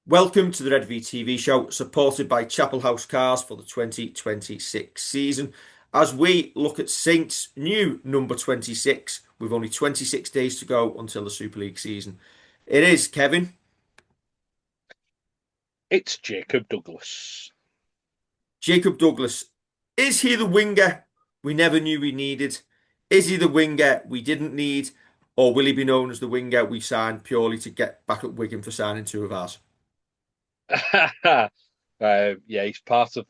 Welcome to the Red V TV show, supported by Chapel House Cars for the 2026 season. As we look at Saints' new number 26, with only 26 days to go until the Super League season. It is Kevin. It's Jacob Douglas. Jacob Douglas. Is he the winger we never knew we needed? Is he the winger we didn't need? Or will he be known as the winger we signed purely to get back at Wigan for signing two of ours? Yeah, he's part of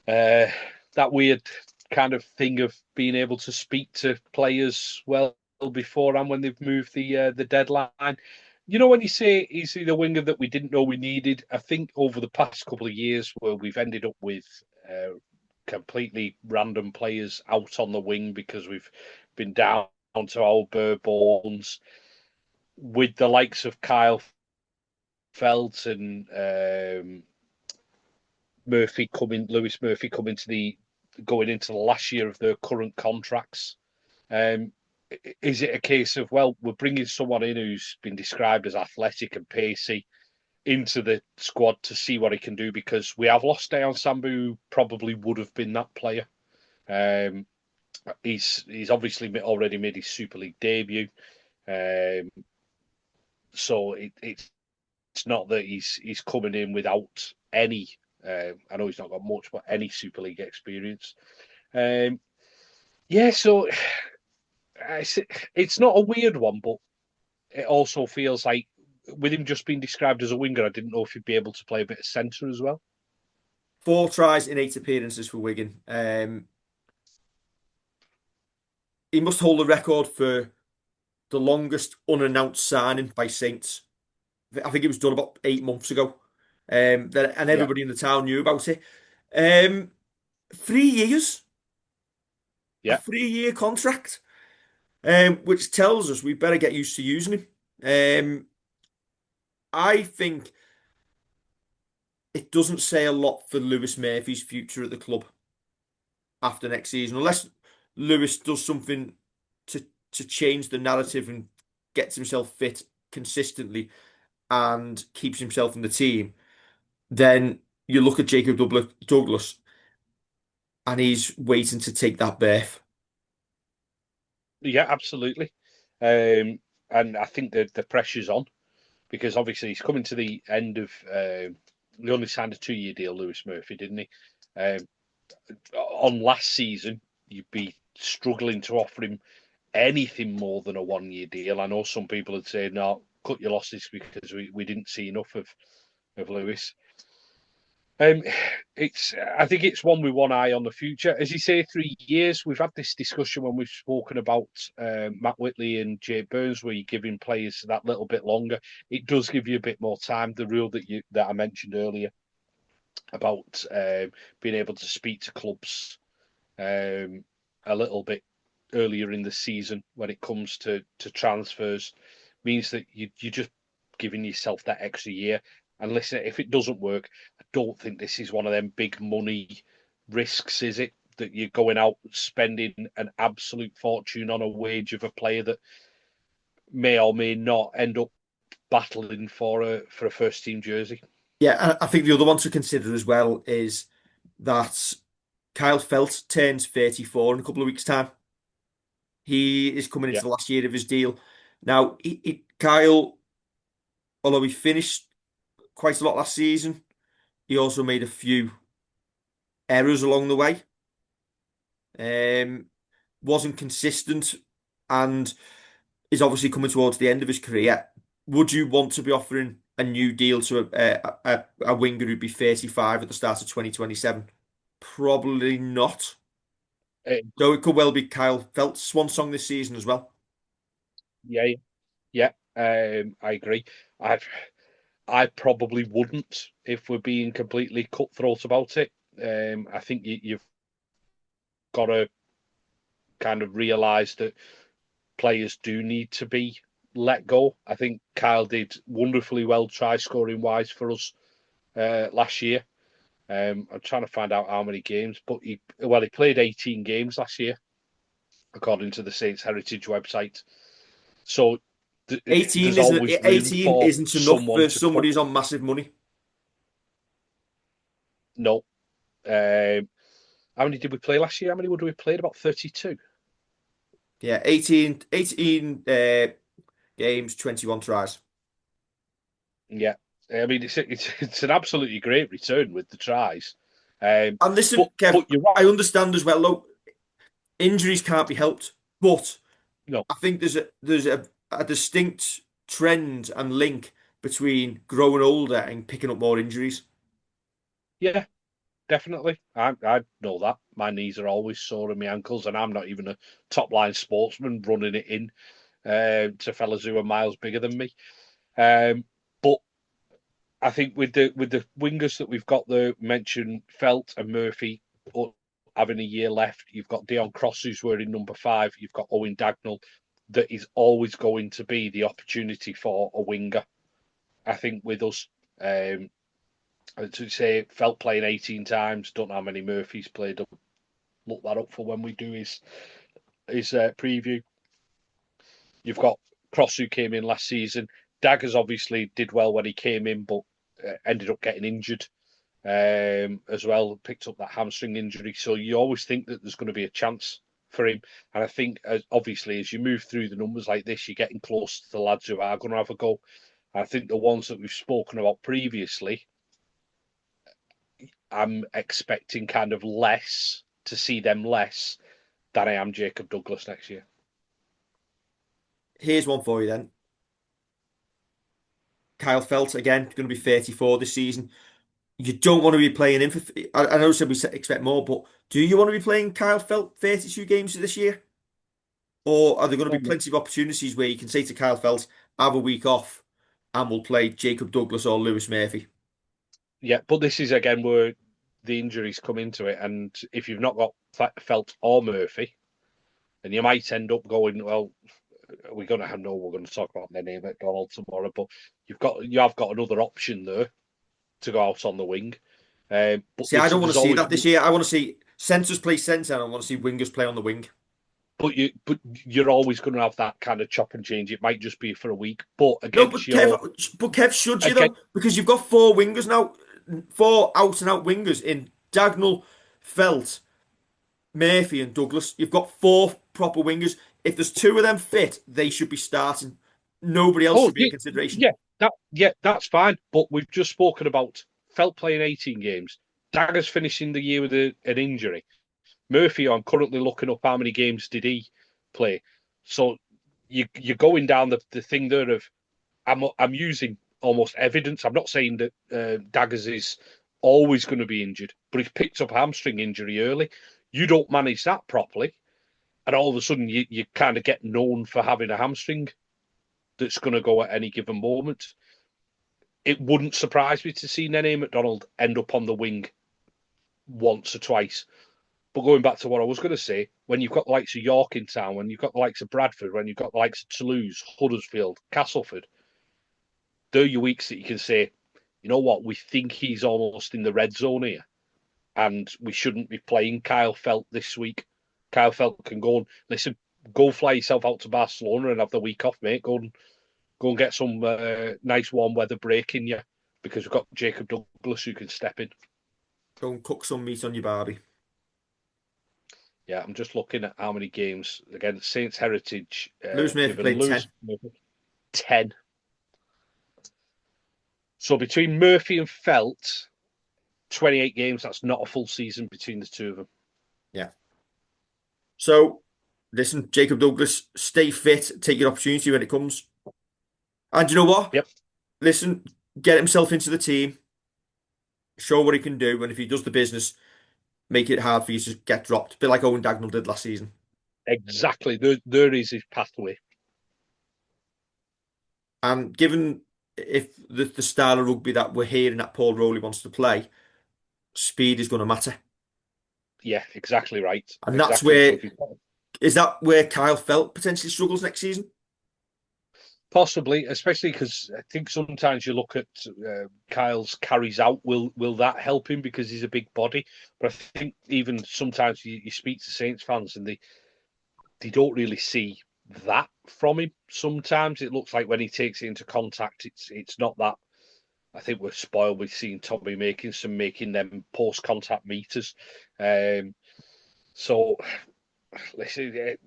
uh, that weird kind of thing of being able to speak to players well beforehand when they've moved the deadline. You know, when you say he's the winger that we didn't know we needed, I think over the past couple of years where we've ended up with completely random players out on the wing because we've been down to our bare bones with the likes of Kyle Feldt and Lewis Murphy coming to the going into the last year of their current contracts. Um, is it a case of, well, we're bringing someone in who's been described as athletic and pacey into the squad to see what he can do, because we have lost Dejan Sambu, who probably would have been that player. Um, he's obviously already made his Super League debut, um, so it's not that he's coming in without any. I know he's not got much, but any Super League experience. Um, yeah, so it's, it's not a weird one, but it also feels like with him just being described as a winger, I didn't know if he'd be able to play a bit of centre as well. Four tries in eight appearances for Wigan. He must hold the record for the longest unannounced signing by Saints. I think it was done about 8 months ago. And Yeah, everybody in the town knew about it. Um, 3 years, a yeah, 3 year contract, which tells us we better get used to using him. I think it doesn't say a lot for Lewis Murphy's future at the club after next season, unless Lewis does something to to change the narrative and gets himself fit consistently and keeps himself in the team. Then you look at Douglas, and he's waiting to take that berth. yeah, absolutely. And I think the pressure's on because obviously he's coming to the end of. He only signed a 2 year deal, Lewis Murphy, didn't he? Um, on last season, you'd be struggling to offer him anything more than a 1 year deal. I know some people would say, no, cut your losses because we didn't see enough of Lewis. Um, I think it's one with one eye on the future. As you say, 3 years. We've had this discussion when we've spoken about Matt Whitley and Jay Burns, where you're giving players that little bit longer. It does give you a bit more time. The rule that I mentioned earlier about being able to speak to clubs um, a little bit earlier in the season when it comes to transfers means that you're just giving yourself that extra year. And listen, if it doesn't work, I don't think this is one of them big money risks, is it? That you're going out spending an absolute fortune on a wage of a player that may or may not end up battling for a first team jersey. Yeah, I think the other one to consider as well is that Kyle Feldt turns 34 in a couple of weeks' time. He is coming into Yeah, the last year of his deal. Now, Kyle, although he finished quite a lot last season, he also made a few errors along the way. Um, wasn't consistent and is obviously coming towards the end of his career. Would you want to be offering a new deal to a winger who'd be 35 at the start of 2027? Probably not. uh, Though it could well be Kyle Feldt's swan song this season as well. yeah, yeah. I agree. I've I probably wouldn't if we're being completely cutthroat about it. I think you've got to kind of realise that players do need to be let go. I think Kyle did wonderfully well try scoring wise for us last year. I'm trying to find out how many games, but he played 18 games last year according to the Saints Heritage website. So 18 there's isn't always room 18 for isn't enough someone for to somebody who's on massive money. no. Um, how many did we play last year? How many would we played? About 32. Yeah, 18 games, 21 tries. Yeah, I mean it's an absolutely great return with the tries. And But listen, Kev, but you're right. I understand as well, though, injuries can't be helped, but No, I think there's a distinct trend and link between growing older and picking up more injuries. yeah, definitely. I know that my knees are always sore and my ankles, and I'm not even a top line sportsman running it in to fellas who are miles bigger than me. Um, but I think with the wingers that we've got there, mentioned Feldt and Murphy having a year left. You've got Dion Cross who's wearing number 5. You've got Owen Dagnall. That is always going to be the opportunity for a winger. I think with us, to say Feldt playing 18 times, don't know how many Murphy's played. Look that up for when we do his preview. You've got Cross who came in last season. Daggers obviously did well when he came in, but ended up getting injured as well. Picked up that hamstring injury, so you always think that there's going to be a chance for him. And I think, obviously, as you move through the numbers like this, you're getting close to the lads who are going to have a go. I think the ones that we've spoken about previously, I'm expecting kind of less to see them less than I am Jacob Douglas next year. Here's one for you then. Kyle Feldt, again, going to be 34 this season. You don't want to be playing him for. I know said we expect more, but do you want to be playing Kyle Feldt 32 games this year? Or are there going to be plenty of opportunities where you can say to Kyle Feldt, have a week off and we'll play Jacob Douglas or Lewis Murphy? Yeah, but this is again where the injuries come into it, and if you've not got Feldt or Murphy, and you might end up going, well, we're going to have no. We're going to talk about their name at Donald tomorrow, but you have got another option there to go out on the wing. But See, I don't want there's to see always, that this year. I want to see centres play centre and I want to see wingers play on the wing. but you're always going to have that kind of chop and change. It might just be for a week, but No, against your But Kev, should you again, though? Because you've got four wingers now, four out and out wingers in Dagnall, Feldt, Murphy, and Douglas. You've got four proper wingers. If there's two of them fit, they should be starting. Nobody else oh should be a consideration. that's fine. But we've just spoken about Felt playing 18 games, Dagger's finishing the year with an injury. Murphy, I'm currently looking up how many games did he play. So you're going down the thing there of I'm using almost evidence. I'm not saying that Daggers is always going to be injured, but he's picked up a hamstring injury early. You don't manage that properly, and all of a sudden you kind of get known for having a hamstring that's going to go at any given moment. It wouldn't surprise me to see Nene McDonald end up on the wing once or twice. But going back to what I was going to say, when you've got the likes of York in town, when you've got the likes of Bradford, when you've got the likes of Toulouse, Huddersfield, Castleford, they're your weeks that you can say, you know what, we think he's almost in the red zone here, and we shouldn't be playing Kyle Feldt this week. Kyle Feldt can go and listen, go fly yourself out to Barcelona and have the week off, mate. Go and get some nice warm weather break in you, because we've got Jacob Douglas who can step in. Go and cook some meat on your barbie. Yeah, I'm just looking at how many games against Saints Heritage Lewis Murphy given played Lewis 10. 10. So between Murphy and Felt, 28 games. That's not a full season between the two of them. Yeah. So, listen, Jacob Douglas, stay fit, take your opportunity when it comes. And you know what? Yep, Listen, get himself into the team, show what he can do, and if he does the business, make it hard for you to get dropped. A bit like Owen Dagnall did last season. exactly. There is his pathway. And given if the style of rugby that we're hearing that Paul Rowley wants to play, speed is going to matter. Yeah, exactly right. And that's Exactly. So where, if you've got is that where Kyle Feldt potentially struggles next season? possibly, especially because I think sometimes you look at Kyle's carries out. Will that help him because he's a big body? But I think even sometimes you speak to Saints fans and they don't really see that from him. Sometimes it looks like when he takes it into contact, it's not that. I think we're spoiled with seeing Tommy making them post contact meters. So listen,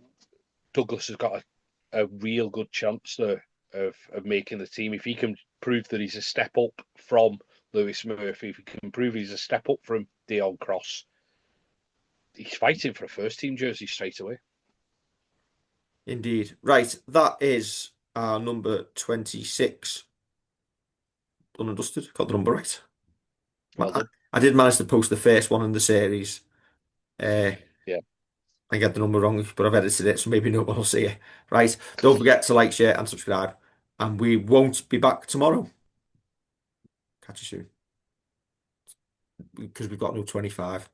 Douglas has got a real good chance there of making the team if he can prove that he's a step up from Lewis Murphy. If he can prove he's a step up from Dion Cross, he's fighting for a first team jersey straight away. Indeed. Right, that is our number 26. Done and dusted. Got the number right. Well I, done. I did manage to post the first one in the series. Uh, Yeah. I get the number wrong, but I've edited it, so maybe no one will see it. Right. Don't forget to like, share, and subscribe. And we won't be back tomorrow. Catch you soon. Because we've got no 25.